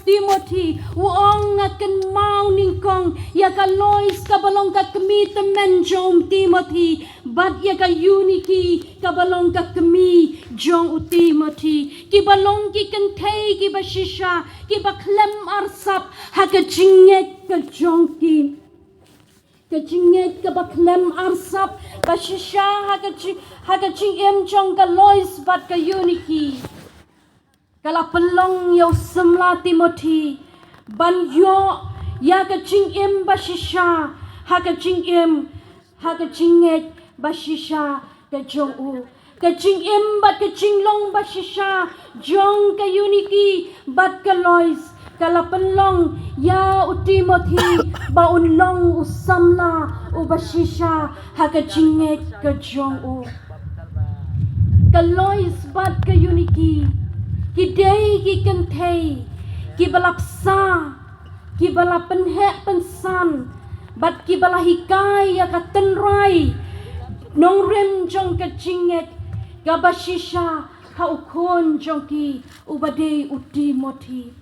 Timothy uong akan mau ningkong ya ka Lois kabalong ka kemi temen jong Timothy bat ya ka unity kabalong ka kemi jong Timothy ki balong ki kentei ki bashisha ki baklem arsap ha ka jinget ka jong ki kajinget ka baklem arsap bashisha ha ka jingem jong ka Lois bat ka unity kala pelong yo semla Timothy ban yo ya ka jingem bashisha ha ka jinget bashisha ka jong u ka jingem bat ka jinglong bashisha jong ka unity bat ka Lois kala pelong ya u Timothy ba unlong usamla u bashisha ha ka jinget ka jong u ka Lois bat ka unity Kidei ki kentei, ki balapsa, ki balapenhek pensan, bat ki balahikai ya katenrai, nong rem jong ka jinget, ka bashisha ka ukon jong ki ubadei uti moti.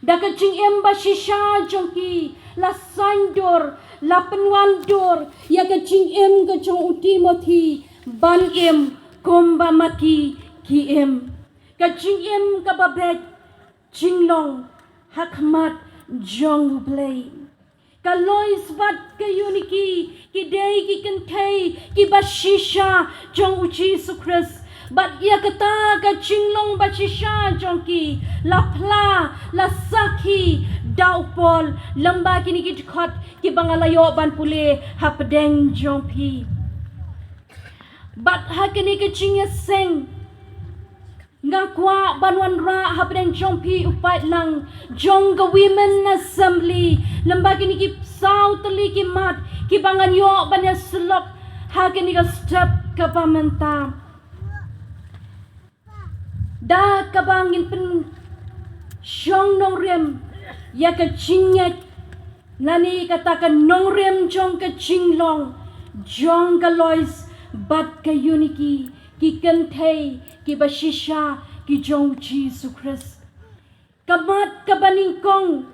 Da ka jingem bashisha jong ki la sandor, la penwandor, ya ka jingem ka jong uti moti, ban em komba mati ki em. Ka jingem ka babet jinglong hakmat jong blay ka Lois bat ka uniki ki day ki kentei ki bashisha jong Jesus Christ bat ya kata ka jinglong bashisha jong ki la pla la saki daupol lamba kini ki khot ki bangalayo ban pule hapdeng jong pi bat hakini ka jingeseng ngakwa banwan ra hapden jompi upai lang jong ga women assembly lembagi ni ki sau teli ki mat ki bangan yo banya selok hagini ka step ka pamenta da ka bangin pen jong nong rem ya ka jinget nani katakan nong rem jong ka jinglong jong ka Lois bat ka uniki ki kentei ki bashisha ki jong Jesus Christ kamat kabaningkong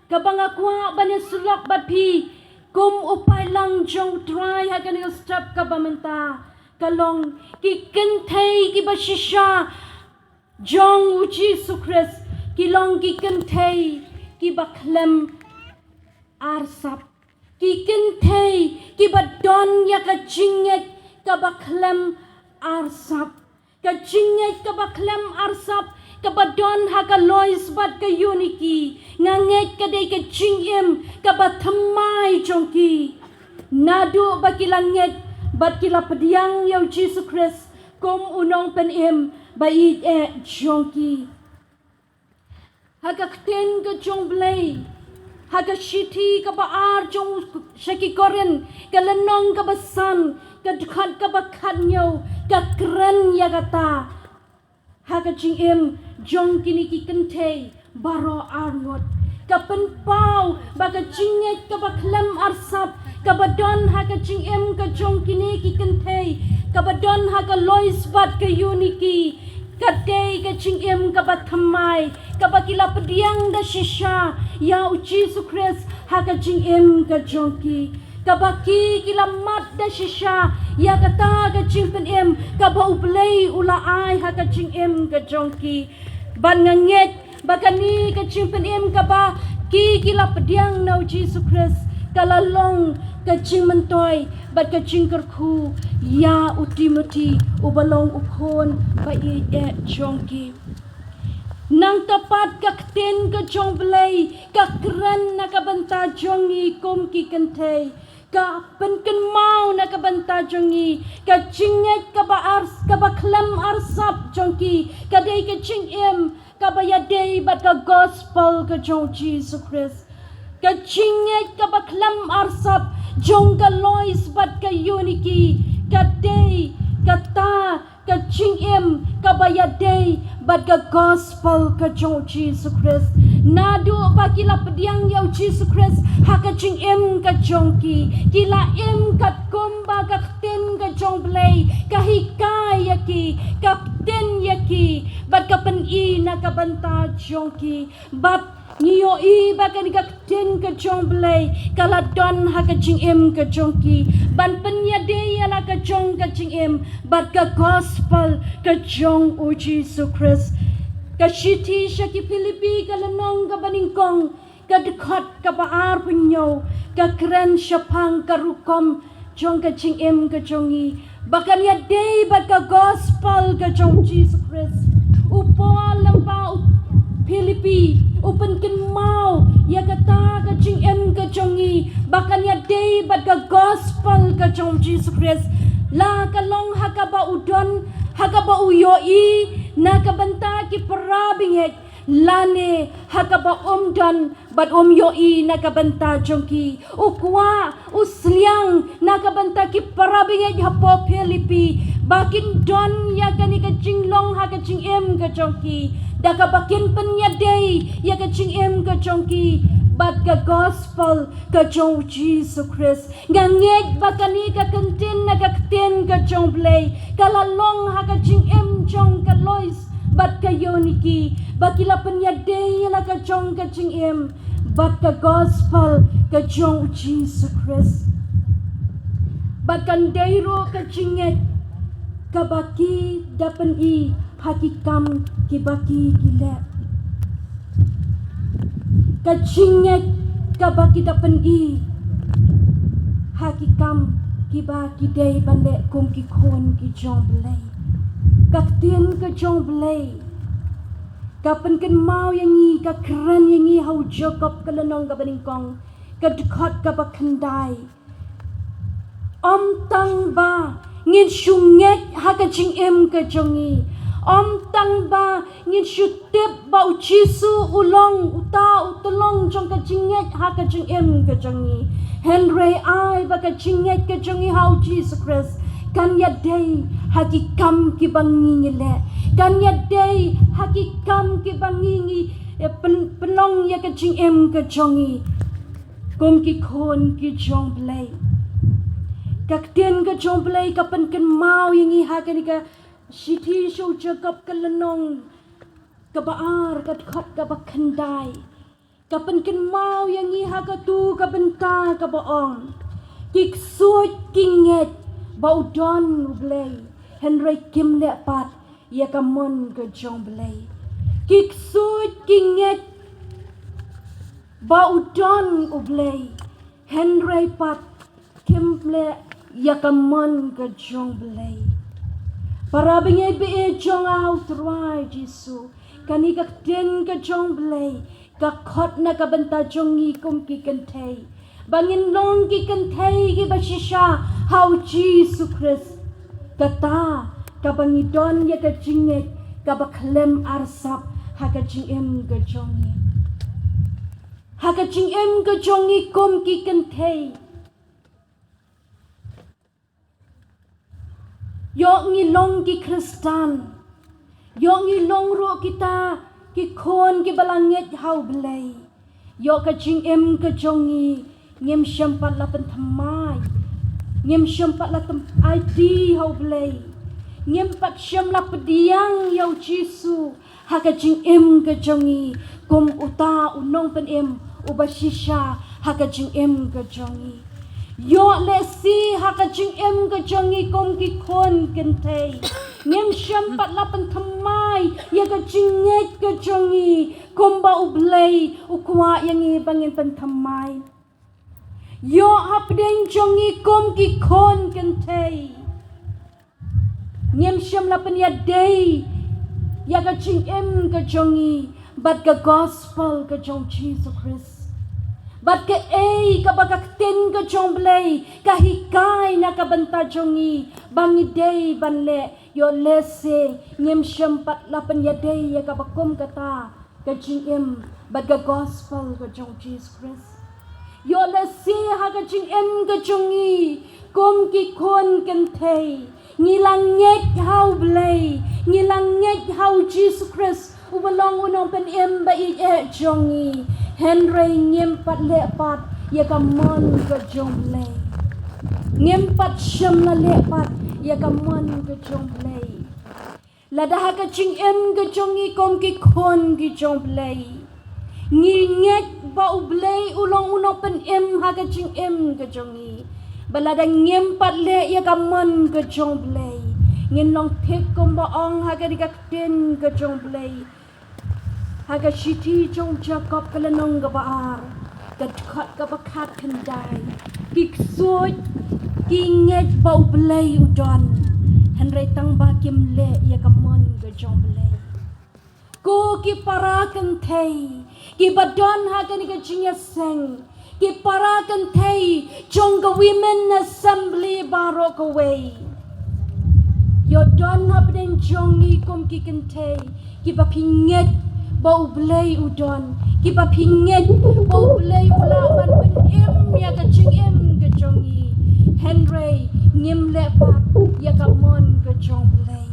kabangakwa banin sulok bat pi kum upay lang jong try hagan yung step kabamenta kalong ki kentei ki bashisha jong Jesus Christ ki long ki kentei ki baklem arsap ki kentei ki badon ya ka jinget ka baklem arsap ka jinget ka baklem arsap ka badon ha ka Lois bat ka uniki nganget ka day ka jingem ka bathamai jongki nadu bakilanget bat kila pediang yaw Jesus Christ kum unong penem bait jongki ha ka kten ka jong blay ha ka shiti ka baar jong shaki koren ka lanong ka basan ka dukhat ka bakhanyo ka kren ya kata ha ka jingem jong kini ki kentei baro arngot ka penpau ba ka jinget ka baklem arsap ka badon ha ka jingem ka jong kini ki kentei ka badon ha ka Lois bat ka uniki ka day ka jingem ka bathamai ka bakila pediang da shisha ya Jesus Christ ha ka jingem ka jongki kabaki kilamat da shisha ya kata ka jingpen em ka baublay ula ay ha ka jingem ka jongki ban nganget bakani ka jingpen em ka ba ki kilap pediang na Jesus Christ kalalong ka jingmentoy bat ka jingkerku ya utimoti ubalong ukon ba jongki nang tapat kakten ka jong blay kakran na kabanta jongi kum ki kentei ka penken mau na kabanta jongi ka jinget ka ba ars ka ba klam arsap jongki ka day ka jingem ka ba ya day bat ka gospel ka jong Jesus Christ ka jinget ka ba klam arsap jong ka Lois bat ka uniki ka day ka ta ka jingem ka ba ya day bat ka gospel ka jong Jesus Christ nadu ba kila pediang yaw Jesus Christ ha ka jingem ka jongki kila em kat kumba ka ten ka jong blay ka hikay yaki ka ten yaki bat ka pen i na ka banta jongki bat Ngiyo i bakan ka ten ka chong blay kala don ha ka ching em ka chong ki ban penya de ala ka chong ka ching em bat ka gospel ka chong o Jesus Christ ka shiti sha ki Filipi ka lanong ka baningkong ka dekat ka baar punyo ka kren syapang ka rukom chong ka ching em ka chong i bakan ya de bat ka gospel ka chong Jesus Christ upo lang pa Filipi open kin mau ya kata ka ching em ka chongi bakan ya day bat ka gospel ka chong Jesus Christ la ka long hakaba udon hakaba uyo i na ka banta ki parabinget lane hakaba omdan bat yo i na ka banta chongki ukwa usliang na ka banta ki parabinget hapo Filipi bakin don ya kani ka jinglong ha ka ching em ka chongki daka bakin penya day ya ka ching em ka chongki bat ka gospel ka chong Jesus Christ ngangek bakani ka kantin na ka kten ka chong play kalalong ha ka ching em chong ka lois bat ka yoniki bakila penya day la ka chong ka ching em bat ka gospel ka chong Jesus Christ bat kan dayro ka chinget kabaki dapan i hakikam kibaki gila kachinget kabaki dapan i hakikam kibaki day bande kum ki khon ki jong blay kaktien ka jong blay kapan kan mau yang i ka keren yang i hau Jacob kalanong ka baningkong ka dekat ka bakandai tang ba ngin syunget haka ching em ka jongi tang ba ngin syutip ba uchisu ulong uta utulong jong ka chinget haka ching em ka jongi Henry ai ba ka chinget ka jongi how Jesus Christ kan ya day hakikam ki bangi ngile kan ya day hakikam ki bangi penong ya ka ching em ka jongi kum ki khon ki jong blay kakten ka chomplay kapan kan mau yang iha kan ka shiti show Jacob ka lanong ka baar ka khat ka bakandai kapan kan mau yang iha ka tu ka benta ka baong kik suit kinget baudon blay Henry Kim le pat ya ka mon ka chomplay kik suit kinget baudon blay Henry pat Kim le yakamon ka jong blay para bingay be jong out try Jesu kani ka ten ka jong blay ka khot na ka banta jong i kum ki kantay bangin long ki kantay ki basisha how Jesus Christ kata ka bangidon ya ka jinget ka baklem arsap ha ka jingem ka jong i ha ka jingem ka jong i kum ki kantay Yok ngilong ki Kristan Yok ngilong ro kita ki khon ki balangit hau blay Yok ka ching em ka jongi ngem syampat la pen thamai ngem syampat la tem ID hau blay ngem pat syam la pediang yau Jesu ha ka ching em ka jongi kum uta unong pen em ubashisha ha ka ching em ka jongi Yo le si haka ching em ka jongi kom ki khon kentay ngem syampat lapan thamai ya ka chinget ka jongi kom ba ublay ukwa yang i bangin pan thamai Yo hapdeng jongi kom ki khon kentay ngem syam lapan ya day ya ka ching em ka jongi bat ka gospel ka jong Jesus Christ Bat ka ka bagakten ka jong blay kahikay na kabanta jongi bangi day banle yo lese ngem syampat lapan ya day ya kabakom kata ka jing em bat ka gospel ka jong Jesus Christ yo lese ha ka jing em ka jongi kom ki kon kentay ngilangek how blay ngilangek how Jesus Christ ubalong unong pen em ba jongi Henry nyempat lepat ya kamon ke jomble nyempat syam la lepat ya kamon ke jomble la dah ka ching em ke jongi kom ki khon ki jomble Ngingek ba ublay ulong uno pen haga ching ke jongi. Balada ngem pat le ya kamon ke jong blay. Ngin long tek kom ba ong haga dikakten ke jong blay. Haga shiti jong Jacob kalanong ga baar. Gadkat ga bakat kendai. Kiksoy kinget ba ublay udon. Henry tang ba kim le ya kamon ke jong blay. Ko ki parakan thei ki badon ha kan ka chinya seng ki parakan thei jong ka women assembly barok away yo don ha ben jong ni kom ki kan thei ki ba pinget ba ublay udon ki ba pinget ba ublay ula ban ben ya ka ching ka jong ni Henry ngim le pat ya ka mon ka jong blay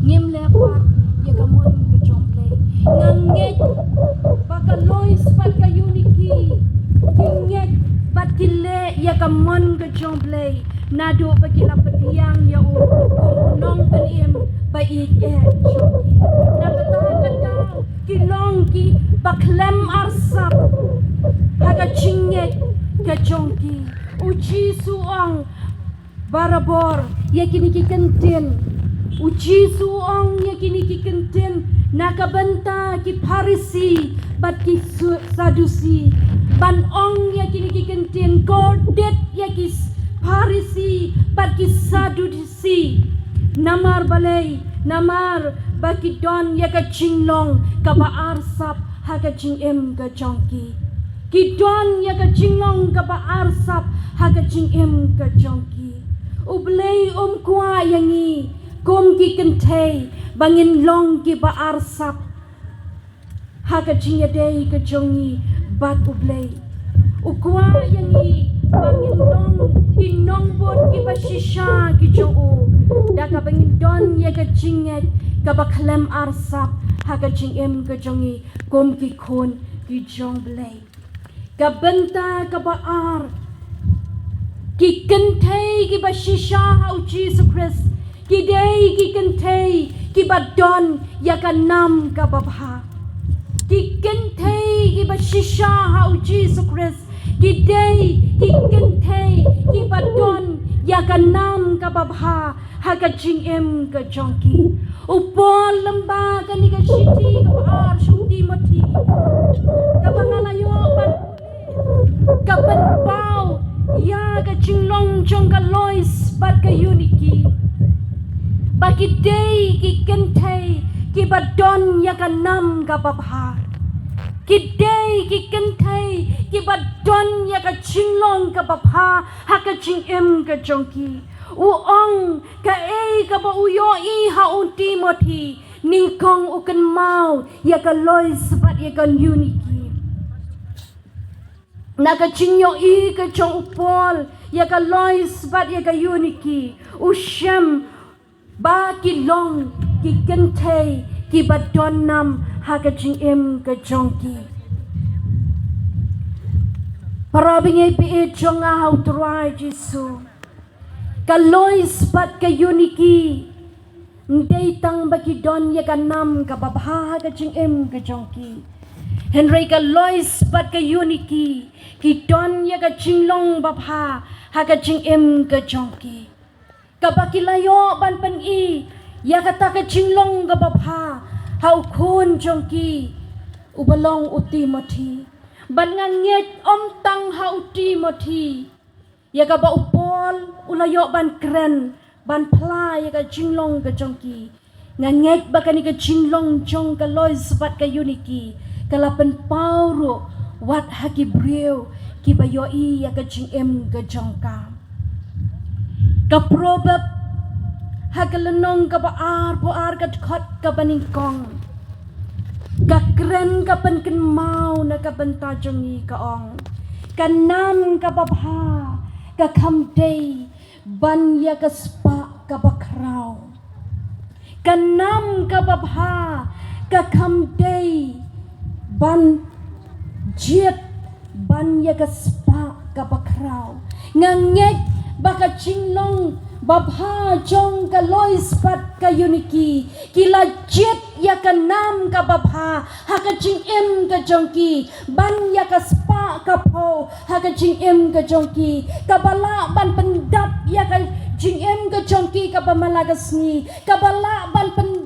ngim le pat ya kamon ke jomple nganget baka lois baka uniki kinget bakile ya kamon ke jomple nado bagi lapetiang ya o nong penim bait jomple na batakan daw kilong ki baklem arsap haga chinget ke jongki uji suang barabor ya kini kentin uji suong ya kini ki kenten nakabanta ki Parisi bat ki Sadusi ban ong ya kini ki kenten godet ya ki Parisi bat ki Sadusi namar balay namar baki don ya ka chinglong ka baar sap ha ka ching ka jongki ki don ya ka chinglong ka baar sap ha ka ching ka jongki ublay kwa yangi kom ki kentay bangin long ki baar sap haka chinya day ka jongi bat ublay ukwa yangi bangin long ki nongbot ki bashisha ki jongo daka bangin don ya ka chinget ka baklem arsap haka chingem ka jongi kom ki kon ki jong blay ka benta ka baar ki kentay ki bashisha au Jesus Christ Kidei ki kentei ki badon ya kanam ka babha ki kentei ki bashisha ha Jesus Christ kidei ki kentei ki badon ya kanam ka babha ha ka chingem ka jongki upol lamba ka ni ka shiti ka baar shuti mati ka bangalayo ban ka ban pau ya ka chinglong jong ka lois bat ka uniki bagi day ki kentay ki badon ya kanam ka babha ki day ki kentay ki badon ya ka chinglong ka babha ha ka chingem ka jongki uong ka ka ba uyo i ha unti moti ningkong ukan mau ya ka lois bat ya ka uniki na ka chinyo i ka chong upol ya ka lois bat ya ka uniki ushem ba ki long ki kentay ki badon nam ha ka chingem ka jongki para bingay pi jong a how try Jesu ka lois bat ka uniki ndey tang ba ki don ya ka nam ka babha ha ka chingem ka jongki Henry ka lois bat ka uniki ki don ya ka chinglong babha ha ka chingem ka jongki kabakilayo ban pan i ya kata ka chinglong ga babha hau khun jongki ubalong uti moti ban nganget om tang hau ti moti ya ka ba upol ulayo ban kren ban pla ya ka chinglong ga jongki nganget ba ka ni ka chinglong jong ka loy sabat ka uniki kalapan pauro wat haki breu ki bayo i ya ka chingem ga jongka ka probab hagalanong ka baar ka tkot ka baningkong ka kren ka pankin mau na ka banta jongi ka ong ka nam ka babha ka kamday ban ya ka spa ka bakraw ka nam ka babha ka kamday ban jet ban ya ka spa ka bakraw ngangek baka chinglong babha jong ka lois pat ka uniki kila jet ya ka nam ka babha ha ka ching em ka jongki ban ya ka spa ka pho ha ka ching em ka jongki ka bala ban pendap ya ka ching em ka jongki ka bamalagasni ka bala ban pendap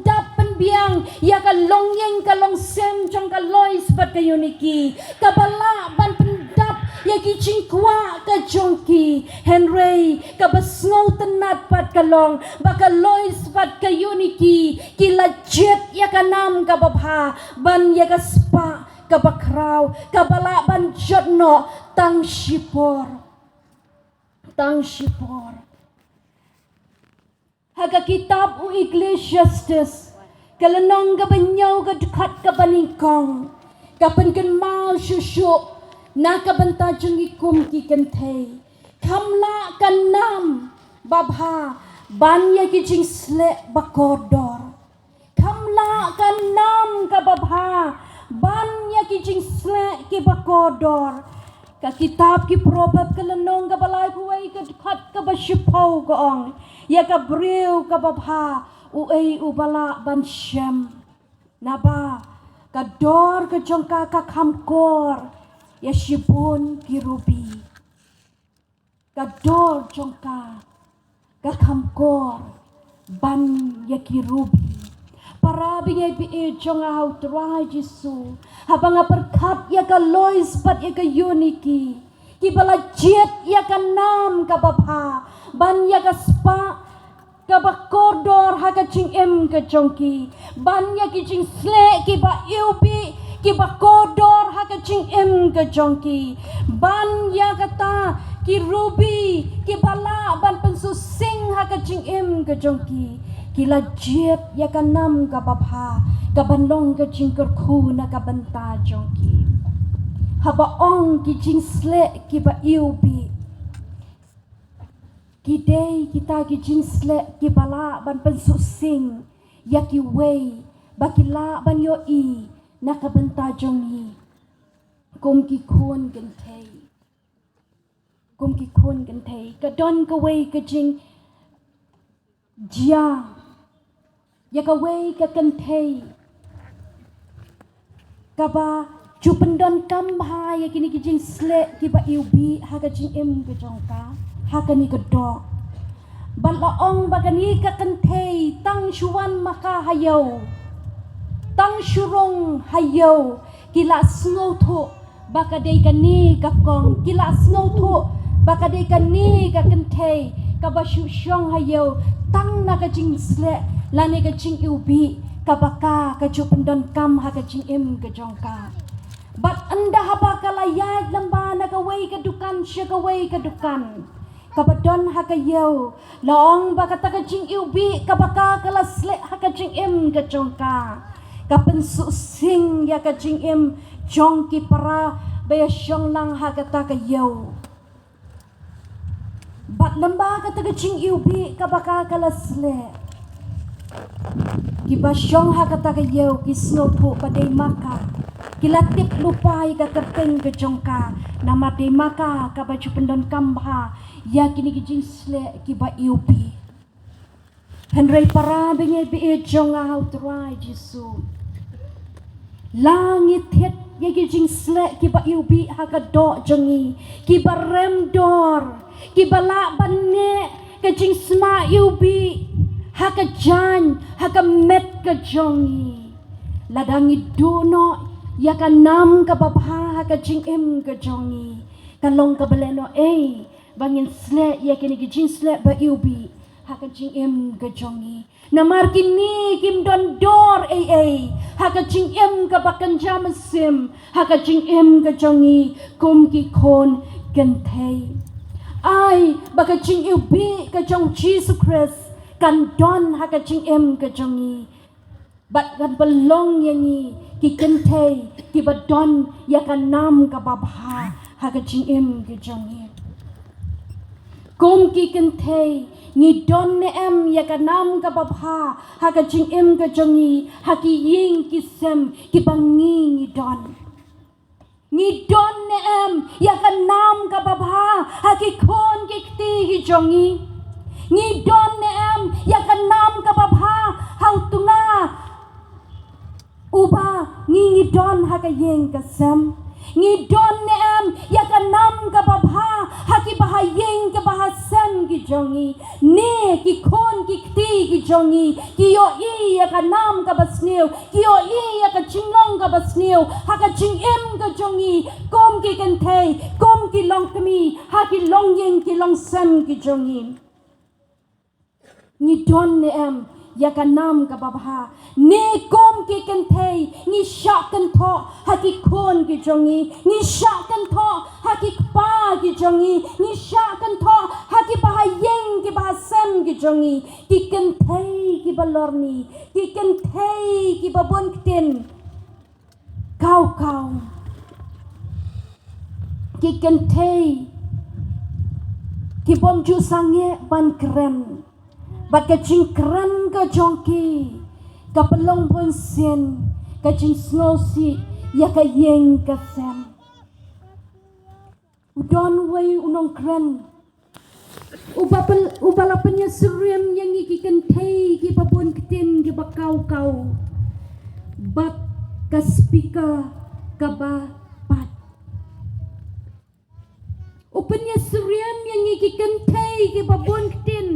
biang ya ka longyeng ka longsem jong ka lois pat ka uniki ka bala ban pendap ya ki chingkwa ka jongki Henry ka basngau tenat pat ka long baka lois pat ka uniki ki lajet ya ka nam ka babha ban ya ka spa ka bakraw ka bala ban jotno tang shipor haga kitab u Ecclesiastes kalanong ka banyaw ka dukat ka baningkong kapan kan mal syusyu na kabanta jung ikum ki kentay kamla kanam babha banya ki jing sle bakodor kamla kanam ka babha banya ki jing sle ki bakodor ka kitab ki probab kalanong ka balay kuway ka dukat ka basyupaw kaong ya ka briw ka babha uay ubala ban syam naba kador ke jongka ka kamkor ya shibun kirubi kador jongka ka kamkor ban ya kirubi para bingay bi jonga hau trai jisu habang perkat ya ka lois pat ya ka uniki ki bala jet ya ka nam ka babha ban ya ka spa kabakodor haga ching em ka jongki banya ki ching sle ki ba yubi ki bakodor haga ching em ka jongki banya kata ki rubi ki bala ban pensusing haga ching em ka jongki ki lajet ya ka nam ka babha ka bandong ka ching kerku na ka banta jongki haba ong ki ching sle ki ba yubi Kidei kita ki jinsle ki bala ban pensusing ya ki wei bakila ban yo i nakabenta jongi kum ki kun gentei ka don ka wei ka jing jia ya ka wei ka kentei ka ba chupendon kambha ya kini ki jinsle ki ba iubi ha ka jing em ka jongka hakani kedok balaong bagani ka kentei tang syuan maka hayau tang syurong hayau kila snotho baka dei kani ka kong kila snotho baka dei kani ka kentei ka basyu syong hayau tang na ka jing sle lani ka jing ubi ka baka ka chupendon kam ha ka jing em ka jongka bat anda haba kalayat lamba na ka wei ka dukan sya ka wei ka dukan kabadon hakayaw laong baka takajing iubi kabaka kalasle hakajing im kajongka kapensusing ya kajing im jongki para baya syong lang hakata kayaw bat lamba katakajing iubi kabaka kalasle kibasyong hakata kayaw kisnopo paday maka kilatip lupay katerteng kajongka namatay maka kabaju pendon kambha ya kini kijing sle kiba iubi Henry para bingay bi jonga hau trai jisu langit het ya kijing sle kiba iubi hakado jongi kiba remdor kiba la banne kijing sma iubi hakajan hakamet ka jongi ladangi duno ya kanam ka babha hakajing em ka jongi kalong ka baleno bangin sle ya kini kijin sle ba iubi hakajing em ka jongi namar kini kim don dor hakajing em ka bakan jamasim hakajing em ka jongi kum ki kon gentei ai bakajing iubi ka jong Jesus Christ kan don hakajing em ka jongi bat kan belong yangi ki gentei ki badon ya kan nam ka babha hakajing em ka jongi kum ki kentei ni don ne em ya kanam ka babha ha ka jing em ka jongi ha ki ying ki sem ki bangi ni don ne em ya kanam ka babha ha ki kon ki ti ki jongi ni don ne em ya kanam ka babha ha tunga Uba ngi don haka yeng kasem. Ngi don ne em yaka nam ka babha haki baha yeng ka baha sem ki jongi. Ne ki kon ki kti ki jongi. Ki yo i yaka nam ka basneu. Ki yo i yaka chinglong ka basneu. Haka ching em ka jongi. Kom ki kentay. Kom ki long kami. Haki long yeng ki long sem ki jongi. Ngi don ne em yaka nam ka babha ne kom ki kentay ni syak kan tho haki kon ki jongi ni syak kan tho haki pa ki jongi ni syak kan tho haki bahayeng ki bahasam ki jongi ki kentay ki balorni ki kentay ki babon kten kau ki kentay ki bom ju sange ban keren bat ka ching keren ka jongki ka pelong pun sen ka ching snow si ya ka yeng ka sem udon way unong keren ubalapannya surem yang ikikan tei ki babon keten ki bakau bat ka speaker ka ba pat upanya surem yang ikikan tei ki babon keten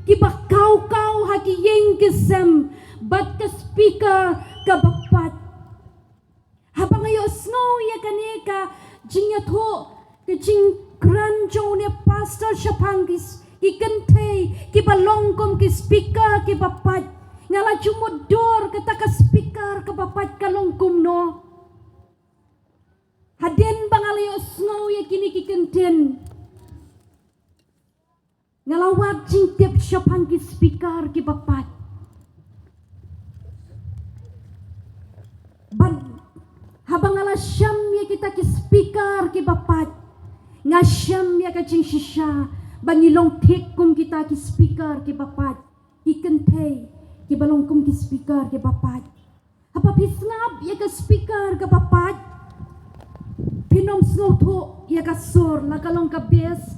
ki bakau haki yeng kesem bat ka speaker ka bapat habang ayo snow ya kaneka jingya tho ke jing kran jong ne pastor shapangis ikan thei ki balongkom ki speaker ki bapat ngala jumodor kata ka speaker ka bapat ka longkom no haden bangalayo snow ya kini ki kenten ngalawat jing tip shopang ki speaker ki bapat ban habang ala syam ya kita ki speaker ki bapat ngasyam ya ka jing shisha bangilong thik kum kita ki speaker ki bapat ikan thei ki balong kum ki speaker ki bapat apa pisngap ya ka speaker ka bapat pinom snow tho ya ka sor la kalong ka bass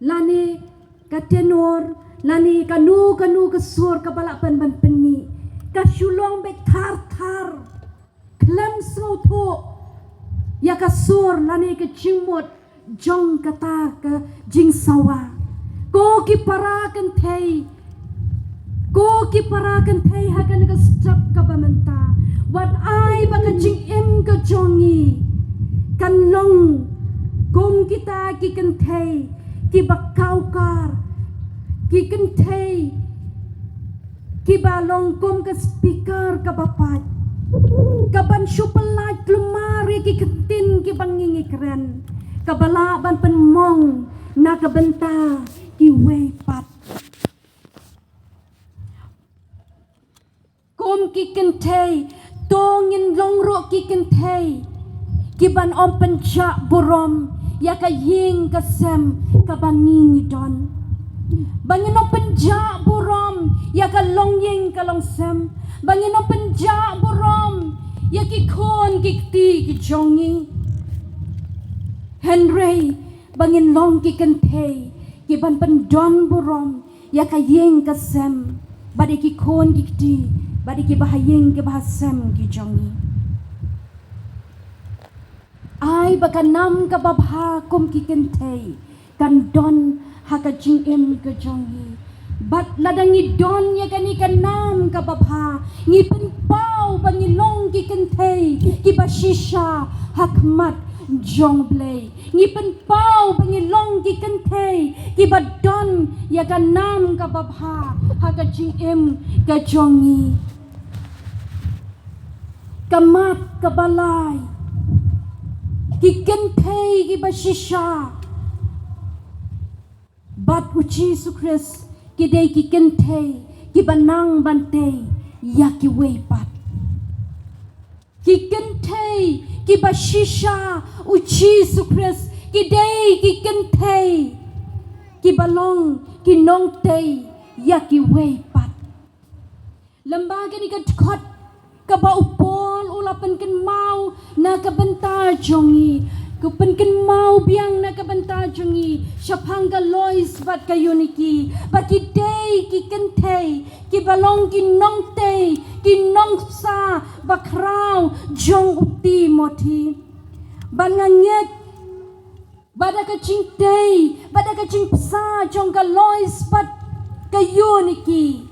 lani ka tenor lani kanu ka sur ka balapan ban penmi ka shulong be thar klem so tho ya ka sur lani ka chimot jong kata ka jing sawa ko ki para kan thei ha kan ka stop ka bamanta wat ai ba ka jing em ka jongi kan long kom kita ki kan thei ki bakau kar ki kentay ki balong kom ka speaker ka bapat ka ban syupelat lumari ki kentin ki bangingi keren ka bala ban penmong na ka benta ki wepat kom ki kentay tongin longro ki kentay ki ban om penja borom ya ka ying ka sem ka banging don bangin o penja borom ya ka long ying ka long sem bangin o penja borom ya ki kon ki ti ki jongi Henry bangin long ki kentay ki ban pendon borom ya ka ying ka sem badi ki kon ki ti badi ki bahaying ki bahasem ki jongi ai baka nam ka babha kum ki kentay kan don haka jing em ka jongi bat ladangi don ya kani kan nam ka babha ngi pen pau bangi long ki kentay ki bashisha hakmat jong blay ngi pen pau bangi long ki kentay ki badon ya kan nam ka babha haka jing em ka jongi kamat ka balay ki kentay ki bashisha bat uchi sukres ki day ki kentay ki banang bantay ya ki weipat ki kentay ki bashisha uchi sukres ki day ki kentay ki balong ki nongtay ya ki weipat lembaga ni kadkot ka baupol ulapan kan mau na kabentar jongi Kupenken mau biang na kabantajongi Syapangga lois bat kayuniki Baki day ki kentay Ki balong ki nong tay Ki nong sa bakraw Jong uti moti Banganget Bada kacing day Bada kacing psa Jong ka lois bat kayuniki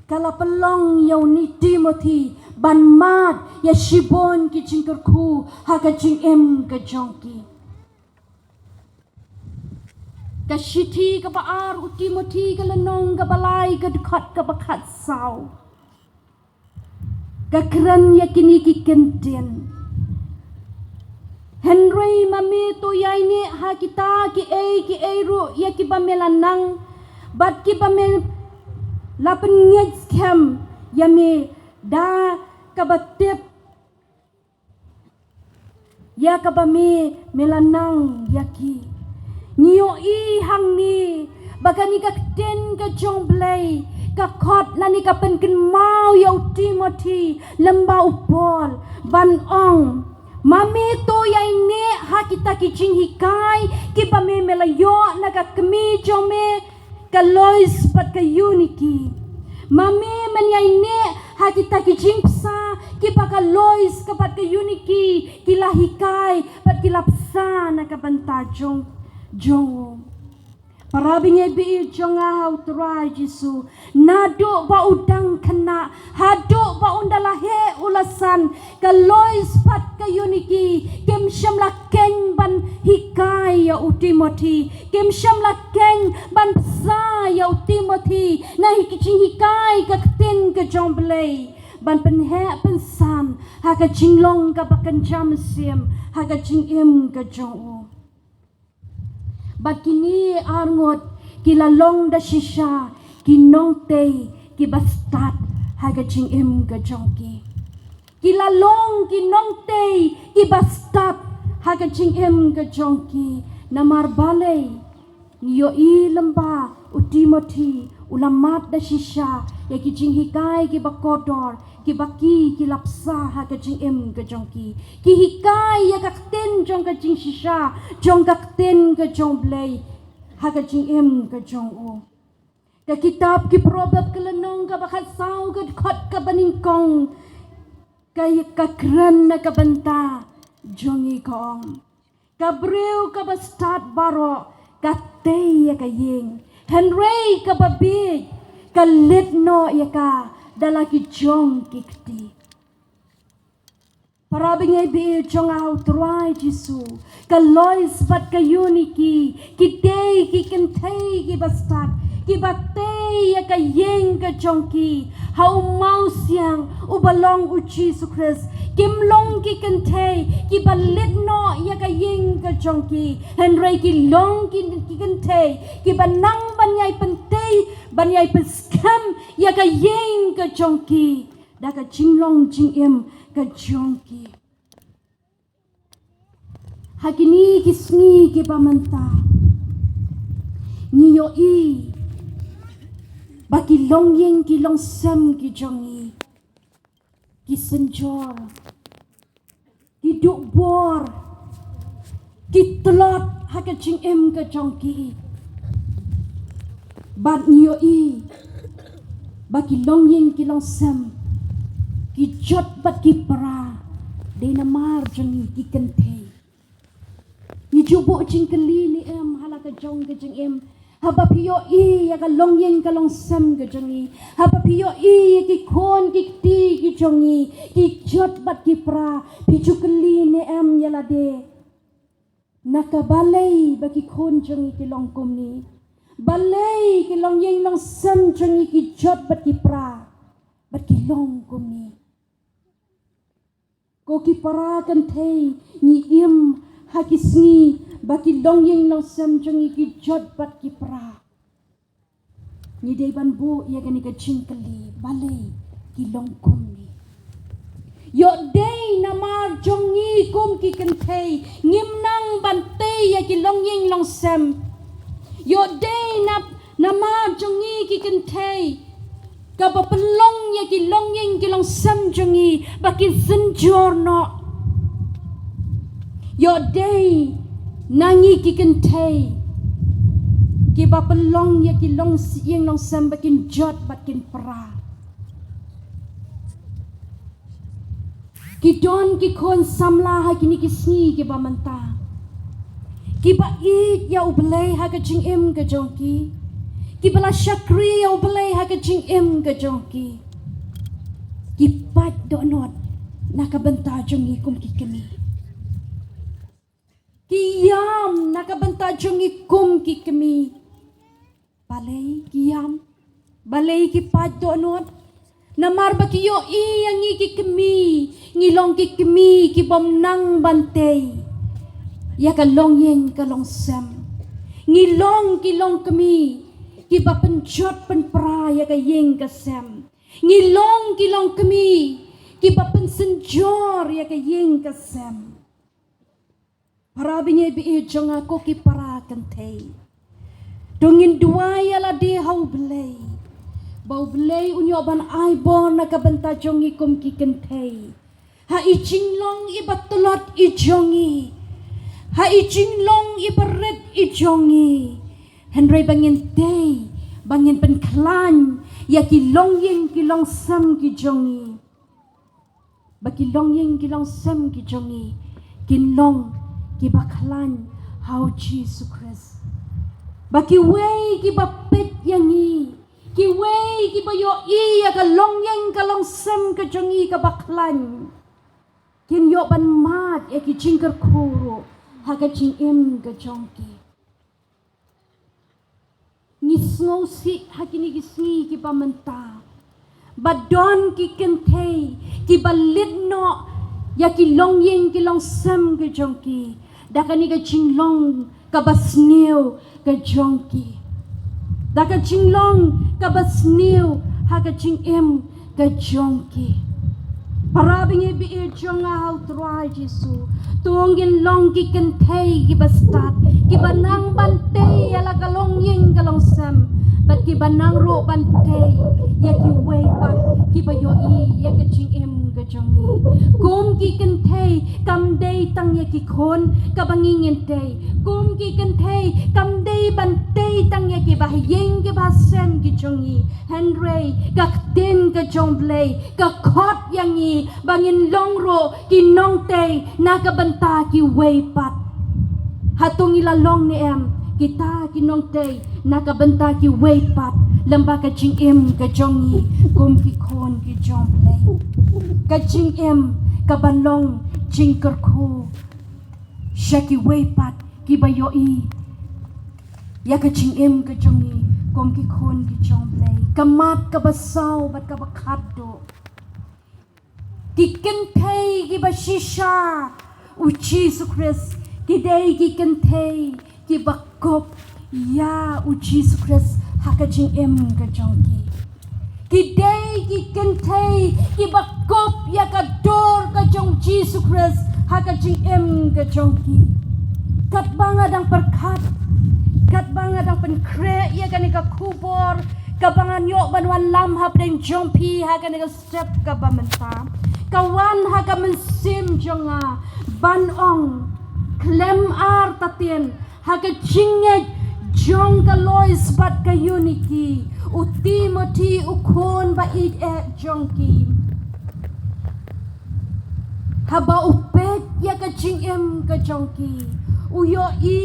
Kala pelong yaw ni Timothy ban mat ya shibon ki cingkerku ha ka cing em ka jongki ka shiti ka baar u Timothy ka lenong ka balai ka dekat ka bakat sau ka keren ya kini ki kenten Henry mami to yai ni ha kita ki ru ya ki bamelanang bat ki bamel lapen ngej kem ya me da kabatip ya kabami melanang yaki niyo i hang ni bagani ka ten ka jong blay ka khot nani ka pen ken mau ya Timothy lamba upol ban ong mami to yai ne ha kita ki jing hikai ki bame melayo na ka kemi jome ka lois pat ka unity mami menyai ne ha kita ki jing psa ki baka lois ka pat ka unity ki lahikai pat ki lapsa na ka bantajong jong parabinge bi jonga hauturai Jisu nado ba udang kena hado ba undalahe ulasan ka lois pat ka unity kem shamla keng ban hikai ya Timothy kem shamla keng ban psa ya Timothy na hikijing hikai ka tin ka jomblay ban penhe pensan ha ka jinglong ka bakan jam sim ha ka jing im ka jong bat kini arngot kilalong da shisha kinong te ki bastat ha ka jing im ka jongki kilalong kinong te ki bastat ha ka jing im ka jongki namar balay niyo i lamba u Timothy ulamat da shisha ya ki jing hikai ki bakodor ki baki ki lapsa ha ka jing em ka jongki ki hikai ya ka ten jong ka jing shisha jong ka ten ka jong blay ha ka jing em ka jong o ka kitab ki probab ka lanong ka bakat sau ka khot ka baningkong kay ka kran na ka banta jongi kong ka breu ka bastat baro ka te ya ka ying Henry ka babig ka litno ya ka dalaki jong kikti parabing ay bi jong au try Jisu ka lois bat ka uniki ki day ki kentay ki bastat ki batay ya ka yeng ka jongki hau mau siang ubalong u Jisu Christ kimlong ki kentay ki balitno ya ka yeng ka jongki Henry ki long ki kentay ki banang banyay pentay banyay peskam ya ka yeng ka jongki da ka jinglong jingem ka jongki hakini kisni ki pamanta niyo i baki long yeng ki long sam ki jongi ki senjor ki duk bor ki telot haka jingem ka jongki bat niyo i baki long yeng ki long sam ki jot bat ki pra de namar jongi ki kentay ni jubo jingkeli ni em halaka jong ka jingem haba piyo i ya ka long yeng ka long sam ka jongi haba piyo i ki kon ki ti ki jongi ki jot bat ki pra pijukeli ni em yala de nakabalay baki kon jongi ki long kum ni balay ki long yeng long sam jongi ki jot bat ki pra bat ki long kum ni ko ki para kan thei ni im hakisngi baki long yeng long sam jongi ki jot bat ki pra ni dei ban bu ya gani ka chingkali balay ki long kum ni yo dei namar jongi kum ki kan thei ngim nang ban te ya ki long yeng long sam yo dei namar jongi ki kan thei ka ba pelong ya ki long yeng ki long sam jongi baki senjor no Yo day nangi ki kentay ki ba pelong ya ki long sieng long sem bakin jot bakin pra ki don ki kon samla ha kini ki sni ki ba manta ki ba it ya ublay ha ka ching em ka jongki ki bala syakri ya ublay ha ka ching em ka jongki ki pat do not nakabanta jongi kum ki kami Kiyam nakabanta jong ikum ki kami. Balay kiyam. Balay ki paddo anot. Namar ba kiyo iyang iki kami. Ngilong ki kami ki bom nang bantay. Ya kalong yeng kalong sem. Ngilong kilong kami. Ki ba penjot penpra ya ka yeng ka sem. Ngilong kilong kami. Ki ba pensenjor ya ka yeng ka sem. Parabinya ibi jong ako ki para kantay. Dungin dua ya la di hau belay. Bau belay unyo ban ai bon nakabenta jong ikum ki kantay. Ha i jinglong i batulot i jongi. Ha i jinglong i beret i jongi. Henry bangin day bangin penklan ya ki long yeng ki long sam ki jongi. Baki long yeng ki long sam ki jongi. Kin long ki bakalan how Jesus Christ baki way ki bapet yangi ki way ki bayo iya ka long yang ka long sem ka jongi ka baklan kin yo ban mat e ki jingker kuro ha ka jing em ka jongki ni snow si ha kini ki sni ki pamenta badon ki kentay ki balit no ya ki long yang ki long sem ka jongki Dakani ka jinglong ka basniw ka jongki. Daka jinglong ka basniw ha ka jingem ka jongki. Parabing ibi jong ahaw truay Jesu. Tuongin long ki kentay ki bastat. Ki banang bantay ala kalong yeng kalong sem. But ki banang ro bantay ya ki way pa ki bayo i ya ka jingem ka jongi. Kum ki kentay kam day tang ya ki kon kabangingin day. Kum ki kentay kam day bantay tang ya ki bahayeng ki basem ki jongi. Henry ka tin ka jomblay ka kot yangi bangin longro ki nong tay nakabanta ki way pat. Hatong ilalong ni em kita ki nong tay nakabanta ki way pat. Lamba ka jing em ka jongi kum ki kon ki jomblay. Ka jing em ka balong jing kerku syaki way pat ki bayo i ya ka jing em ka jongi kum ki kon ki jomblay. Kamat ka basaw bat ka bakado ki kentay ki basisha u Jesus Christ ki day ki kentay ki bakop ya u Jesus Christ haka jing em ka jongki ki day ki kentay ki bakop ya ka dor ka jong Jesus Christ haka jing em ka jongki kat banga dang perkat kat banga dang penkre ya ka ni ka kubor kabangan yo banwan lam hap deng jompi haka ni ka step ka bamenta kawan haka mensim jonga banong klem ar tatien haka jinget jong ka lois bat ka unity u Timothy u kon ba it jongki haba upet ya ka jingem ka jongki u yo i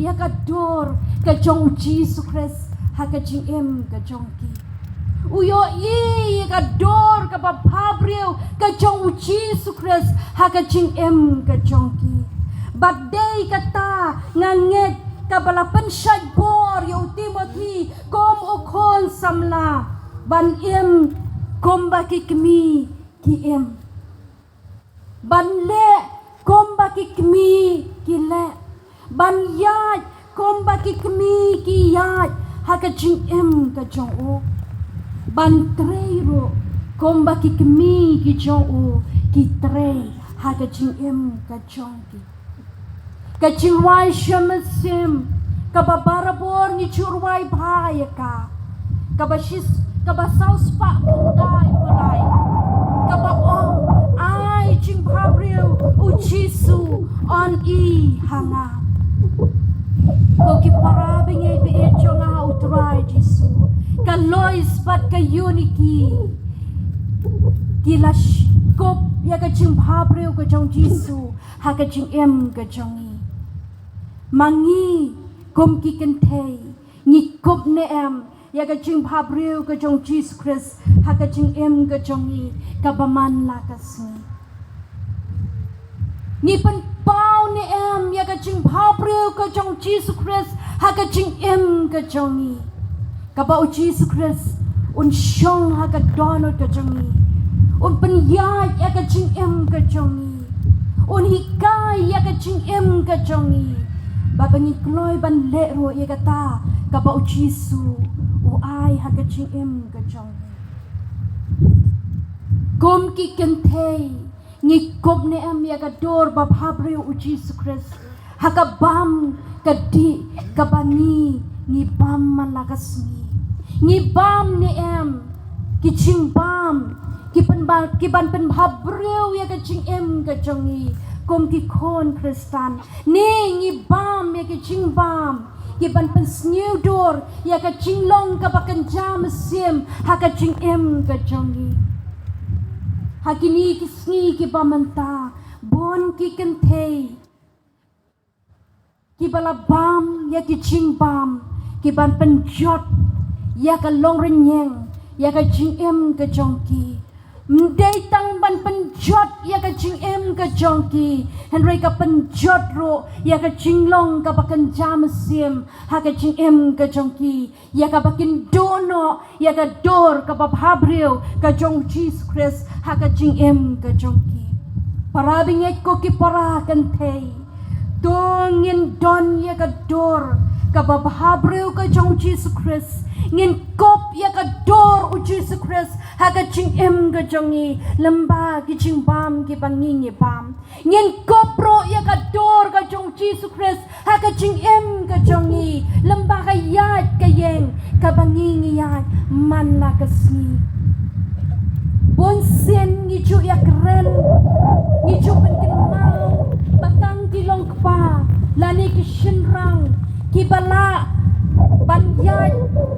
ya ka dor ka jong Jesus Christ haka jingem ka jongki u yo i ya ka dor ka papabriu ka jong Jesus Christ haka jingem ka jongki bagday kata nganget kabalapan syad bor ya Timothy kom ukon samla ban im kom baki kemi ki im ban le kom baki kemi ki le ban yad kom baki kemi ki yad haka jing im ka jong o ban treiro kom baki kemi ki jong o ki trei haka jing im ka jong ki kacingwai syamasim kababarabor ni curwai bahaya ka kabasis kabasaus pak kendai pelai kabaong ai cing pabriu ucisu on i hanga ko ki para bingai be chonga utrai Jesu ka lois pat ka unity kilash kop ya ka ching bhabreu ka jong Jesu ha ka ching em ka jongi mangi kom ki kan thei ni kop ne em ya ka ching bhabreu ka jong Jesus Christ ha ka ching em ka jongi ka baman la ka sni ni pen pau ni em ya ka ching bhabreu ka jong Jesus Christ ha ka ching em ka jongi ka ba Jesus Christ un shong ha ka donor ka jongi un penyai ya ka ching em ka jongi un hikai ya ka ching em ka jongi ba bangi kloi ban le ro ya ka ta ka ba Jesu u ai ha ka ching em ka jongi kom ki kan thei ni kop ne am ya ka dor ba bhabre u Jesus Christ ha ka bam ka di ka bani ni bam malagasni ni bam ne am ki ching bam ki ban pen bhabreu ya ka ching em ka jongi kom ki khon Kristan ni bam ya ki ching bam ki ban pen snew dor ya ka ching long ka bakan jam sim ha ka ching em ka jongi ha ki ni ki sni ki bamanta bon ki kan thei ki bala bam ya ki ching bam ki ban pen jot ya ka long renyeng ya ka ching em ka jongi mdei tang ban penjot ya ka ching em ka jongki henry ka penjot ro ya ka ching long ka bakan jam sim ha ka ching em ka jongki ya ka bakin dono ya ka dor ka babhabreu ka jong Jesus Christ ha ka ching em ka jongki parabing ek ko ki para kan thei tongin don ya ka dor ka babhabreu ka jong Jesus Christ ngin kop ya ka dor u Jesus Christ ha ka ching em ka jongi lamba ki ching bam ki bangi ni bam ngin kop ro ya ka dor ka jong Jesus Christ ha ka ching em ka jongi lamba ka yat ka yeng ka bangi ni yat man la ka sni bon sen ni chu ya kren ni chu pen kin mau batang ki long pa lani ki shinrang ki bala banyaj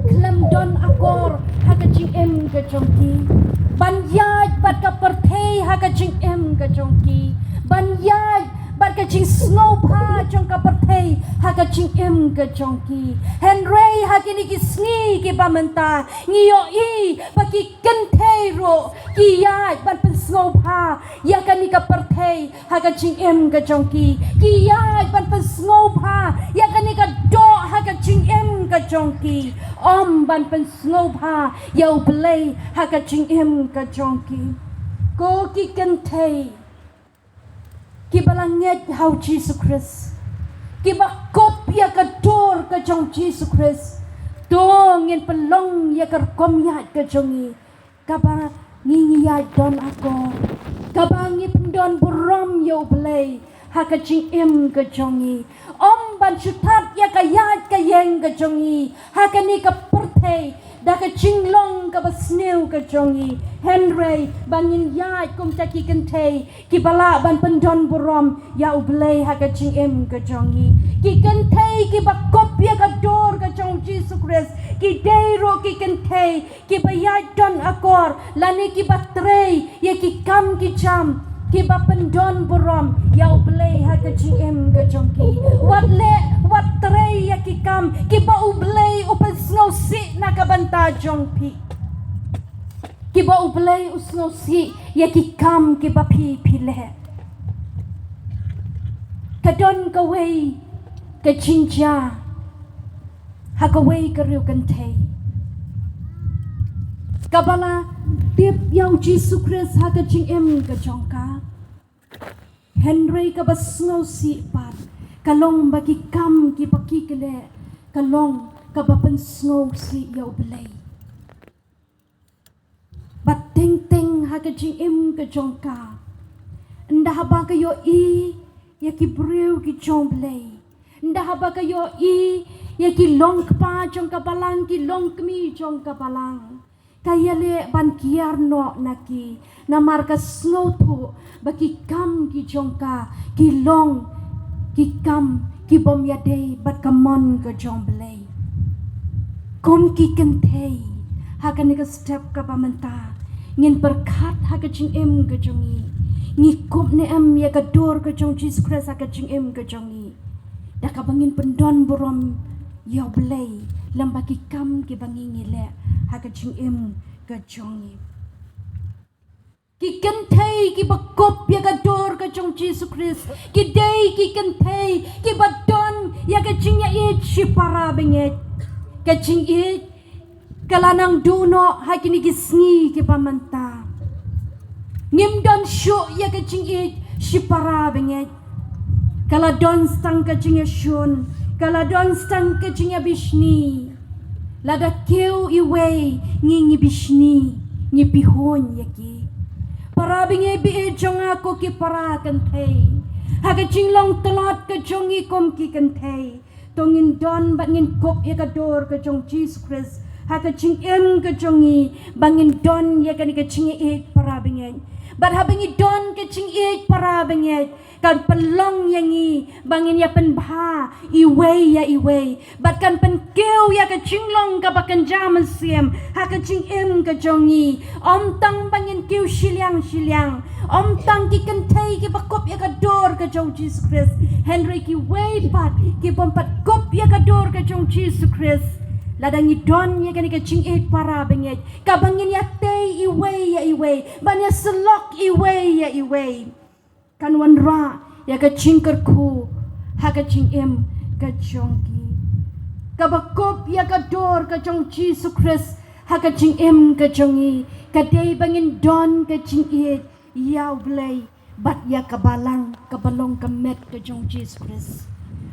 klem don akor haka ching em ka jongki banyaj bat ka perthei haka ching em ka jongki banyaj bat ka ching snow pa jong ka perthei haka ching em ka jongki henry haki ni ki sni ki bamanta ngiyo i baki kenthei ro ki yaj bat pen snow pa ya ka ni ka perthei haka ching em ka jongki ki yaj bat pen snow pa ya ka ni ka do haka ching em ka jongki om ban pen snow pa yau play haka ching em ka jongki ko ki kenthei ki balanget how Jesus Christ ki bakop ya ka dor ka jong Jesus Christ dong in pelong ya ka kom ya ka jongi ka ba ngi ya don ako ka ba ngi pendon burom yo play haka ching em ka jongi om ban chutat ya ka yat ka yeng ka jongi haka ni ka perthei da ka ching long ka basneu ka jongi henry bangin yat kum ta ki kan thei ki bala ban pendon burom ya ublei haka ching em ka jongi ki kan thei ki ba kopya ka dor ka jong Jesus Christ ki deiro ki kan thei ki ba yat don akor lani ki batrei ya ki kam ki cham ki ba pendon burom ya ublei haka ching em ka jongki wat trei ya ki kam ki ba ublei upen snow si na ka banta jongpi ki ba ublei usno si ya ki kam ki ba pi le ka don ka wei ka chinja ha ka wei ka riu kan thei ka bala tip yau Jesus Christ ha ka ching em ka jongka henry ka ba snow si pat kalong bagi kam ki baki kele kalong ka ba pen snow si yau belai bat teng ha ka ching em ka jongka nda ha ba ka yo i ya ki breu ki chong belai nda ha ba ka yo i ya ki long pa chong ka balang ki long kmi chong ka balang kaya le ban kiar no naki na marka snow tu baki kam ki jongka ki long ki kam ki bom ya day bat kamon ka jong belay kom ki kentay hakan ni ka step ka pamanta ngin berkat haka ching em ka jongi ni kop ne em ya ka dor ka jong Jesus Christ haka ching em ka jongi da ka bangin pendon borom ya belay lambaki kam ki bangin le haka ching em ka jongi ki kentay ki bakop ya ka dor ka jong Jesus Christ ki day ki kentay ki badon ya ka ching ya it si para benget kaching it kalanang duno hakini gisni ki pamanta ngimdon syo ya kaching it si para benget kala don stang kaching ya shun kala don stang kaching ya bishni lada keu iwe ngi bishni ngi pihon yaki para benget bi jong ako ki para kantay hakaching long telot kachongi kom ki kantay tongin don bat ngin kop ya kador ka jong Jesus Christ haka ching em ka jongi bangin don ya kan ka ching e para bengen bat habangi don ka ching e para bengen kan pelong yangi bangin ya pen bha iwe bat kan pen keu ya ka ching long ka bakan jam siem haka ching em ka jongi om tang bangin keu shiliang om tang ki kan thai ki bakop ya ka dor ka jong Jesus Christ Henry ki way pat ki bompat kop ya ka dor ka jong Jesus Christ ladangi don ya kan ka ching e para benget ka bangin ya tei iwe ban ya selok iwe kan wan ra ya ka ching kerku ha ka ching em ka jong ki ka bakop ya ka dor ka jong Jesus Christ ha ka ching em ka jongi ka dei bangin don ka ching e yaw blay bat ya kabalong ka met ka jong Jesus Christ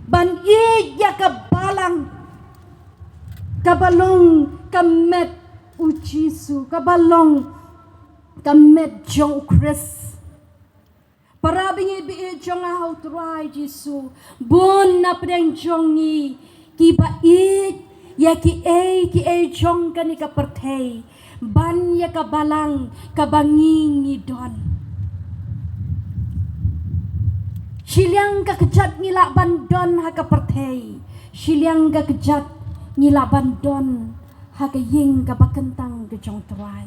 ban i ya kabalong ka met u Jesus kabalong ka met jong Christ para bingi bi jong a how try Jesus bon na preng jongi ki ba i ya ki e jong ka ni ka pertay ban ya kabalang kabangingi don Siliang ka kejat ngila bandon haka pertei Siliang ka kejat ngila bandon haka ying ka bakentang ke jong terai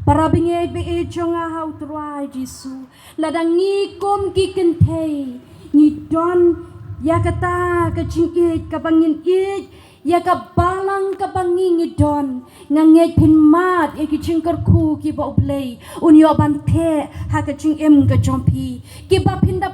para bingi be jong hau terai Jisu ladang ngikom ki kentei ni don ya kata ka cingit ka bangin it ya ka balang ka bangin don nganget pin mat e ki cingker ku ki ba oblei unyo ban the haka cing em ka jompi ki ba pinda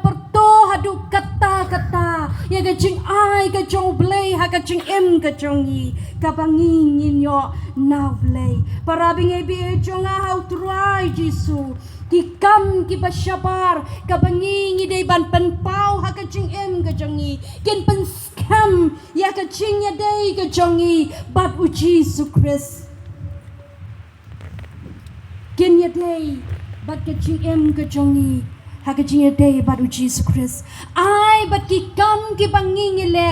hadu kata ya ka ching ai ka jong blay ha ka ching em ka jongi ka bangin yo now blay para bingi bi jong how try Jesus ki kam ki basyabar ka bangin dei ban pen pau ha ka ching em ka jongi ken pen scam ya ka ching ya dei ka jongi bat u Jesus Christ ken ya dei bat ka ching em ka jongi haka jinga day badu Jesus Christ ai bat ki kam ki banging le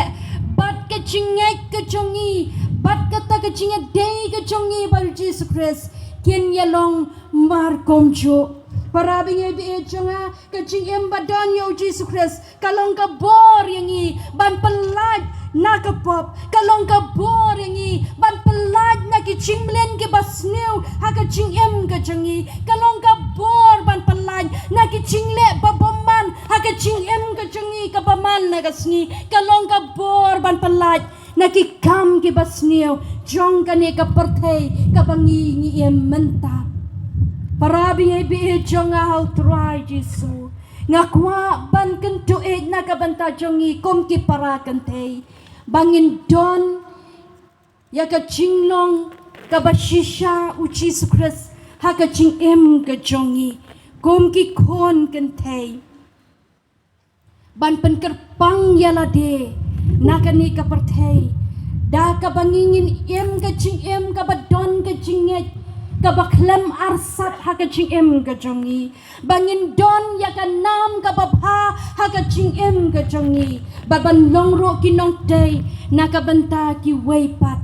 bat ka jinga ka jongi bat kata ka jinga day ka jongi badu Jesus Christ ken ya long mar komjo para bingi bi jonga ka jingem badan yo Jesus Christ kalong ka bor yangi ban pelaj na ka pop kalong ka bor yangi ban pelaj na ki chinglen ki basneu haka jingem ka jongi kalong ka bor ban pelaj na ki chingle babaman haka chingem ka jongi ka baman na kasni kalong ka bor ban pelaj na ki kam ki basneu jong ka ne ka perthei ka bangi ni em menta para bingi bi jong how try Jesus ngakwa ban kento na ka banta jongi kom ki para kantei bangin don ya ka chinglong ka bashisha u Jesus Christ ha ka ching em ka jongi kom ki kon kantei ban pen kerpang ya la de na ka ni ka perthei da ka bangingin em ka ching em ka badon ka chinget ka baklem arsat ha ka ching em ka jongi bangin don ya ka nam ka babha ha ka ching em ka jongi baban long ro ki nong day na ka banta ki way pat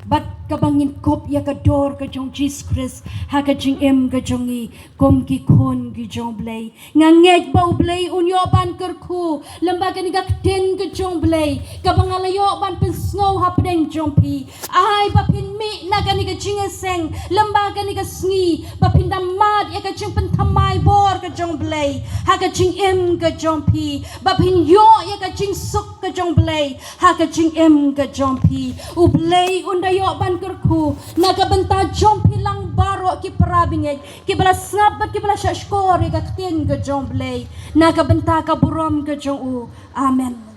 bat kabangin kop ya kador ka jong Jesus Christ ha ka jing em ka jong i kom ki kon ki jong blay ngangek bau blay unyo ban kerku lembaga ni ten ka jong blay kabangalayo ban pensngo ha pedeng jong pi ai bapin mi naga ni ka jing seng lembaga ni ka sngi bapin damad ya ka jing pentamai bor ka jong blay ha ka jing em ka jong pi bapin yo ya ka jing suk ka jong blay ha ka jing em ka jong pi u blay undayo ban kerku naga benta jong pi lang baro ki parabingay ki bala sabat ki bala shashkor ka tin ka jong blay naga benta ka burom ka jong u amen.